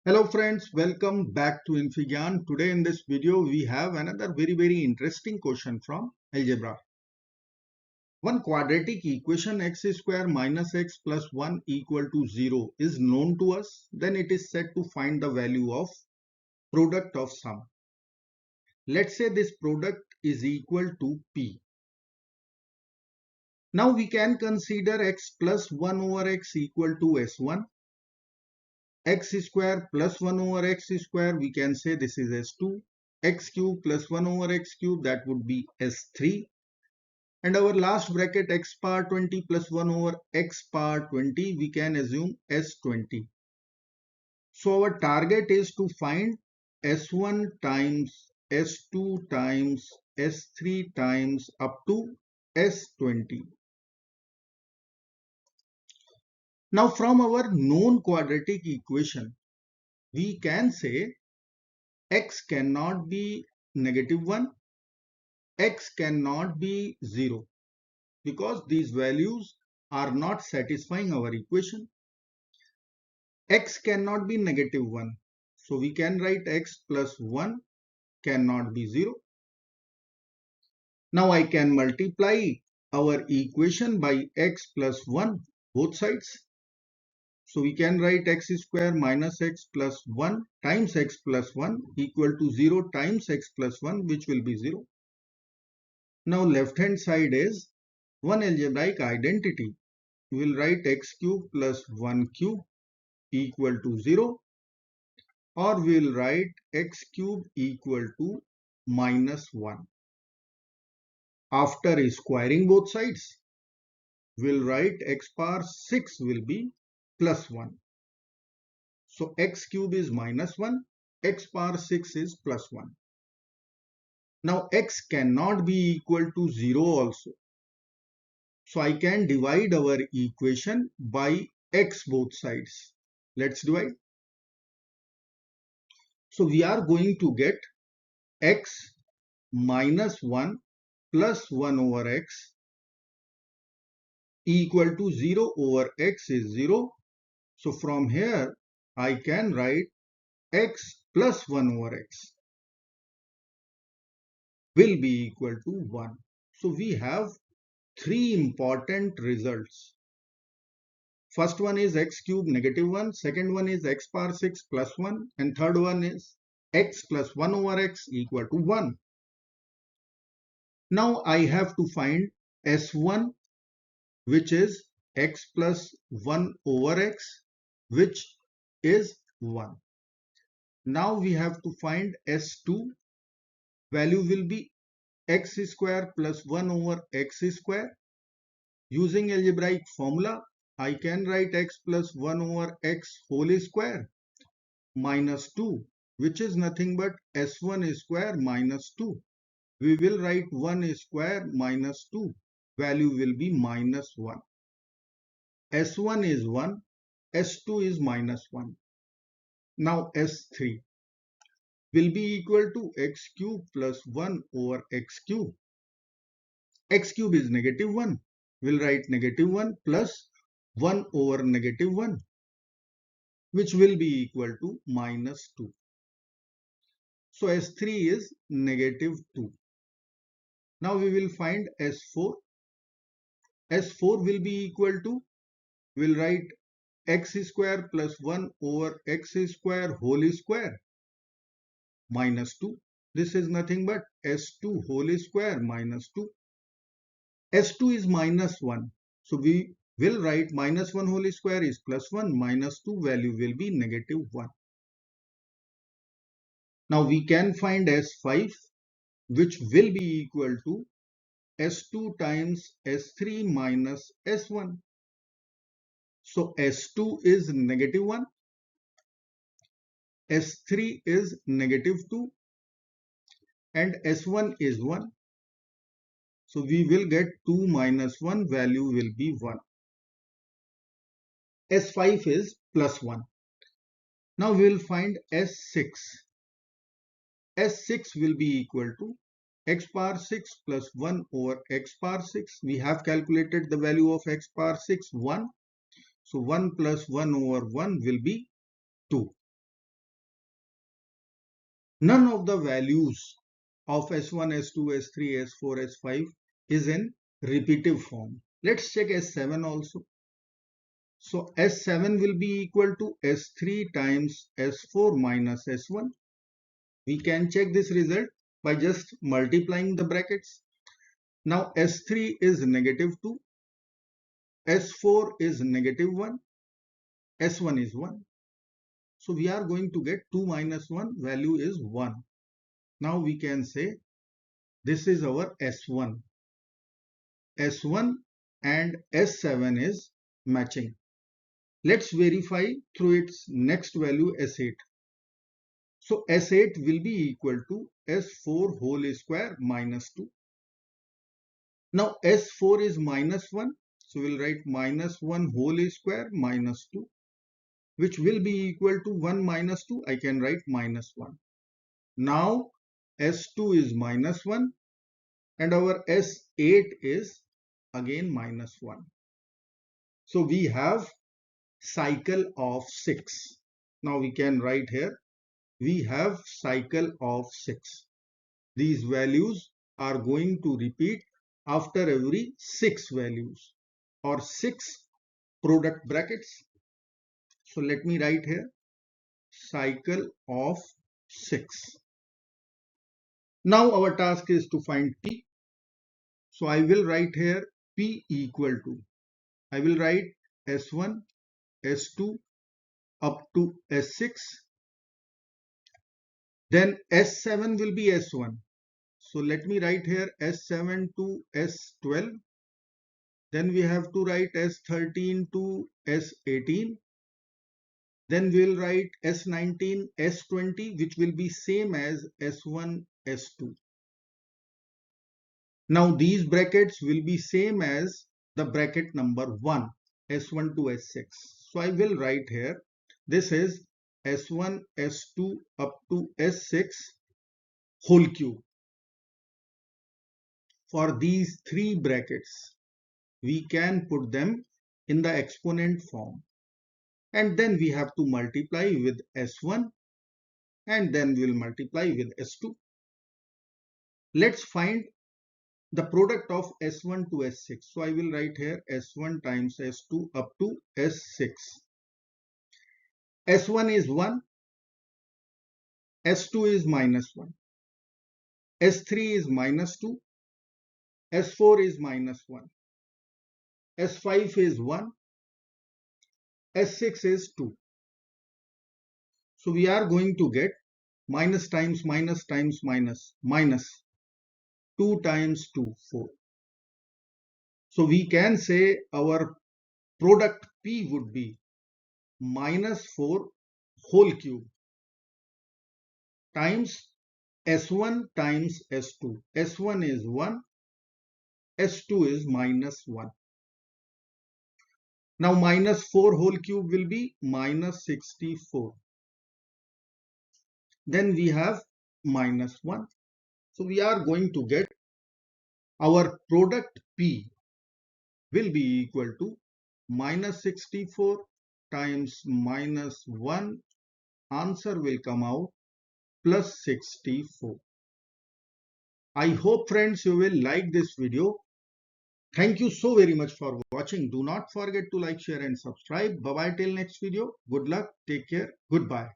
Hello friends, welcome back to infyGyan. Today in this video we have another very interesting question from algebra. One quadratic equation x square minus x plus 1 equal to 0 is known to us. Then it is said to find the value of product of sum. Let's say this product is equal to p. Now we can consider x plus 1 over x equal to s1. X square plus 1 over x square, we can say this is s2. X cube plus 1 over x cube, that would be s3. And our last bracket x power 20 plus 1 over x power 20, we can assume s20. So our target is to find s1 times s2 times s3 times up to s20. Now from our known quadratic equation, we can say x cannot be -1, x cannot be 0 because these values are not satisfying our equation. X cannot be -1, so we can write x plus 1 cannot be 0. Now I can multiply our equation by x plus 1 both sides. So we can write x square minus x plus 1 times x plus 1 equal to 0 times x plus 1, which will be 0. Now left hand side is one algebraic identity. We will write x cube plus 1 cube equal to 0, or we will write x cube equal to -1. After squaring both sides, we will write x power 6 will be plus 1. So x cube is -1, x power 6 is plus 1. Now x cannot be equal to 0 also. So I can divide our equation by x both sides. Let's divide. So we are going to get x minus 1 plus 1 over x equal to 0 over x is 0. So from here I can write x plus 1 over x will be equal to 1. So we have three important results. First one is x cube -1, second one is x power 6 plus 1, and third one is x plus 1 over x equal to 1. Now I have to find S1, which is x plus 1 over x, which is 1. Now we have to find S2, value will be x square plus 1 over x square. Using algebraic formula, I can write x plus 1 over x whole square minus 2, which is nothing but S1 square minus 2. We will write 1 square minus 2. Value will be -1. S1 is 1, S2 is -1. Now S3 will be equal to x cube plus 1 over x cube. X cube is -1. We'll write -1 plus 1 over -1, which will be equal to -2. So S3 is -2. Now we will find S4. S4 will be equal to, we'll write x square plus 1 over x square whole square minus 2. This is nothing but S2 whole square minus 2. S2 is -1. So we will write -1 whole square is plus 1, minus 2 value will be -1. Now we can find S5, which will be equal to S2 times S3 minus S1. So S2 is -1, S3 is -2, and S1 is 1. So we will get 2 minus 1, value will be 1. S5 is plus 1. Now we will find S6. S6 will be equal to x power 6 plus 1 over x power 6. We have calculated the value of x power 6, 1. So 1 plus 1 over 1 will be 2. None of the values of S1, S2, S3, S4, S5 is in repetitive form. Let's check S7 also. So S7 will be equal to S3 times S4 minus S1. We can check this result by just multiplying the brackets. Now S3 is negative 2, S4 is negative 1, S1 is 1. So we are going to get 2 minus 1, value is 1. Now we can say this is our S1. S1 and S7 is matching. Let's verify through its next value S8. So S8 will be equal to S4 whole square minus 2. Now S4 is minus 1. So we'll write minus 1 whole square minus 2, which will be equal to 1 minus 2. I can write minus 1. Now S2 is minus 1 and our S8 is again minus 1. So we have cycle of 6. Now we can write here, we have cycle of 6. These values are going to repeat after every 6 values or 6 product brackets. So let me write here, cycle of 6. Now our task is to find P. So I will write here P equal to, I will write S1, S2 up to S6. Then S7 will be S1. So let me write here S7 to S12. Then we have to write S13 to S18. Then we'll write S19, S20, which will be same as S1, S2. Now these brackets will be same as the bracket number 1, S1 to S6. So I will write here, this is S1, S2 up to S6 whole cube. For these 3 brackets, we can put them in the exponent form. And then we have to multiply with S1 and then we'll multiply with S2. Let's find the product of S1 to S6. So I will write here S1 times S2 up to S6. S1 is 1, S2 is minus 1, S3 is minus 2, S4 is minus 1, S5 is 1, S6 is 2. So we are going to get minus times minus times minus, minus 2 times 2, 4. So we can say our product P would be minus 4 whole cube times S1 times S2. S1 is 1, S2 is minus 1. Now minus 4 whole cube will be minus 64. Then we have minus 1. So we are going to get our product P will be equal to minus 64 times minus 1. Answer will come out plus 64. I hope friends you will like this video. Thank you so very much for watching. Do not forget to like, share and subscribe. Bye bye till next video. Good luck. Take care. Goodbye.